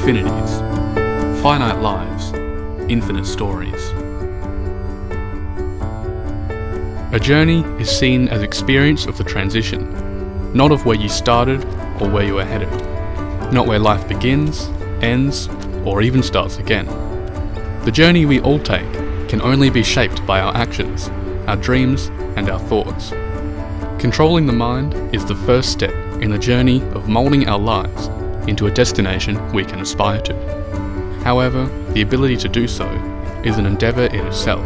Infinities. Finite lives, infinite stories. A journey is seen as experience of the transition, not of where you started or where you are headed, not where life begins, ends, or even starts again. The journey we all take can only be shaped by our actions, our dreams, and our thoughts. Controlling the mind is the first step in the journey of moulding our lives into a destination we can aspire to. However, the ability to do so is an endeavour in itself.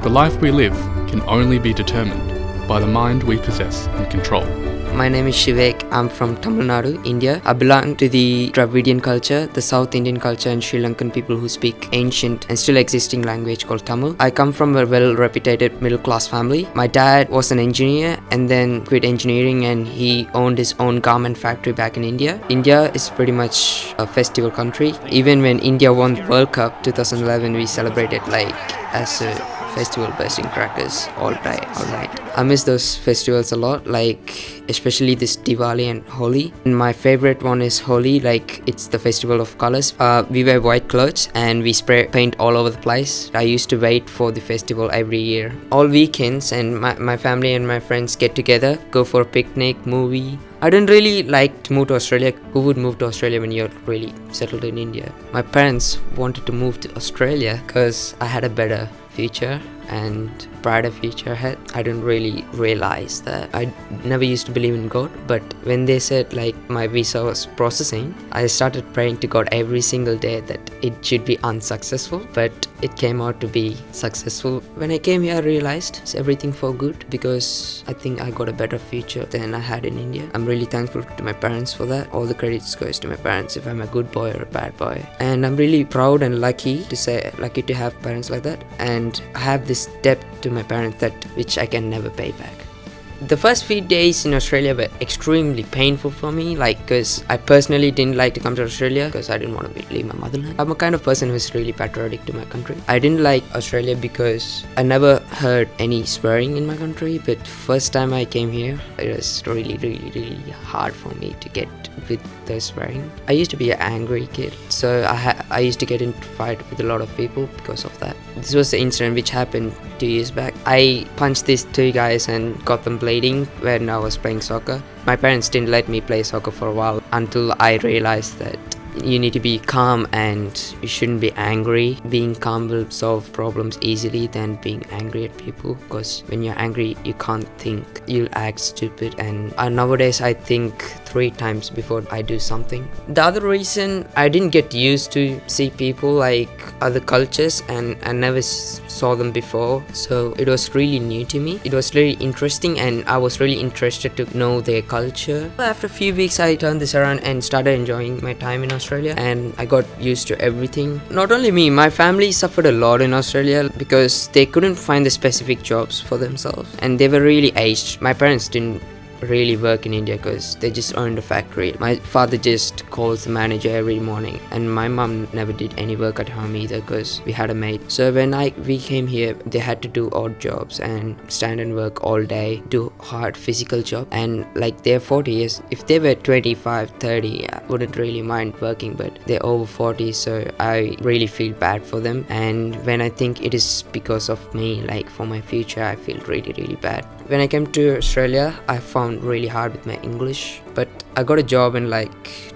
The life we live can only be determined by the mind we possess and control. My name is Shivek. I'm from Tamil Nadu, India. I belong to the Dravidian culture, the South Indian culture, and Sri Lankan people who speak ancient and still existing language called Tamil. I come from a well-reputed middle-class family. My dad was an engineer and then quit engineering and he owned his own garment factory back in India. India is pretty much a festival country. Even when India won the World Cup 2011, we celebrated as a festival, bursting crackers all night. I miss those festivals a lot, especially this Diwali and Holi. And my favorite one is Holi, it's the festival of colors. We wear white clothes and we spray paint all over the place. I used to wait for the festival every year. All weekends, and my family and my friends get together, go for a picnic, movie. I didn't really like to move to Australia. Who would move to Australia when you're really settled in India? My parents wanted to move to Australia because I had a better future and brighter future ahead. I didn't really realize that. I never used to believe in God, but when they said my visa was processing, I started praying to God every single day that it should be unsuccessful, but it came out to be successful. When I came here, I realized it's everything for good because I think I got a better future than I had in India. I'm really thankful to my parents for that. All the credit goes to my parents if I'm a good boy or a bad boy. And I'm really proud and lucky to have parents like that. And I have this debt to my parents which I can never pay back. The first few days in Australia were extremely painful for me, because I personally didn't like to come to Australia because I didn't want to leave my motherland. I'm a kind of person who's really patriotic to my country. I didn't like Australia because I never heard any swearing in my country, but first time I came here, it was really, really, really hard for me to get with the swearing. I used to be an angry kid, so I used to get into fight with a lot of people because of that. This was the incident which happened 2 years back. I punched these 2 guys and got them bleeding when I was playing soccer. My parents didn't let me play soccer for a while until I realized that you need to be calm and you shouldn't be angry. Being calm will solve problems easily than being angry at people, because when you're angry you can't think, you'll act stupid. And nowadays I think 3 times before I do something. The other reason, I didn't get used to see people like other cultures and I never saw them before, so it was really new to me. It was really interesting and I was really interested to know their culture. After a few weeks I turned this around and started enjoying my time in Australia and I got used to everything. Not only me, my family suffered a lot in Australia because they couldn't find the specific jobs for themselves and they were really aged. My parents didn't really work in India because they just owned a factory. My father just calls the manager every morning and my mom never did any work at home either because we had a maid. So when we came here, they had to do odd jobs and stand and work all day, do hard physical job, and they're 40 years. If they were 25, 30, I wouldn't really mind working, but they're over 40, so I really feel bad for them. And when I think it is because of me, for my future, I feel really, really bad. When I came to Australia, I found really hard with my English, but I got a job in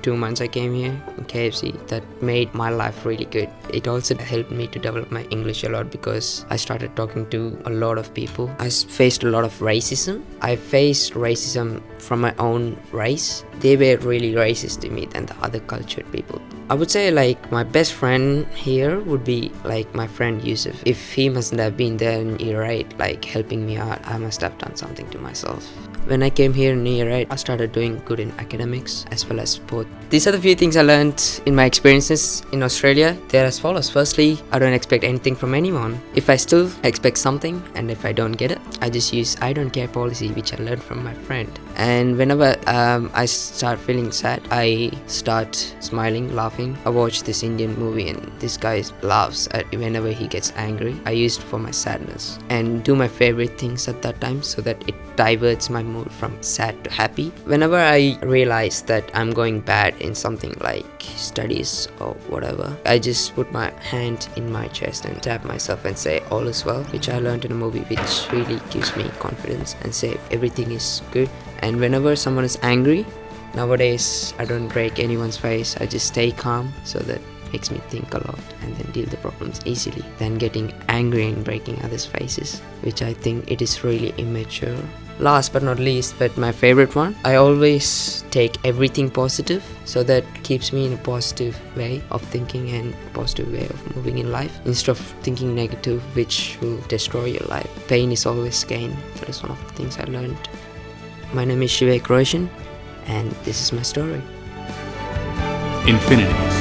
2 months I came here in KFC that made my life really good. It also helped me to develop my English a lot because I started talking to a lot of people. I faced a lot of racism. I faced racism from my own race. They were really racist to me than the other cultured people. I would say my best friend here would be my friend Yusuf. If he mustn't have been there in year 8 helping me out, I must have done something to myself. When I came here in year 8, I started doing good in academics as well as sport. These are the few things I learned in my experiences in Australia. They're as follows. Firstly, I don't expect anything from anyone. If I still expect something and if I don't get it, I just use I don't care policy, which I learned from my friend. And whenever I start feeling sad, I start smiling, laughing. I watch this Indian movie and this guy laughs whenever he gets angry. I use it for my sadness and do my favorite things at that time so that it diverts my mood from sad to happy. Whenever I realize that I'm going bad in something like studies or whatever, I just put my hand in my chest and tap myself and say all is well, which I learned in a movie, which really gives me confidence and say everything is good. And whenever someone is angry, nowadays I don't break anyone's face, I just stay calm, so that makes me think a lot and then deal the problems easily than getting angry and breaking others' faces, which I think it is really immature. Last but not least, but my favorite one, I always take everything positive, so that keeps me in a positive way of thinking and a positive way of moving in life, instead of thinking negative, which will destroy your life. Pain is always gain. That is one of the things I learned. My name is Shivek Roshan, and this is my story. Infinities.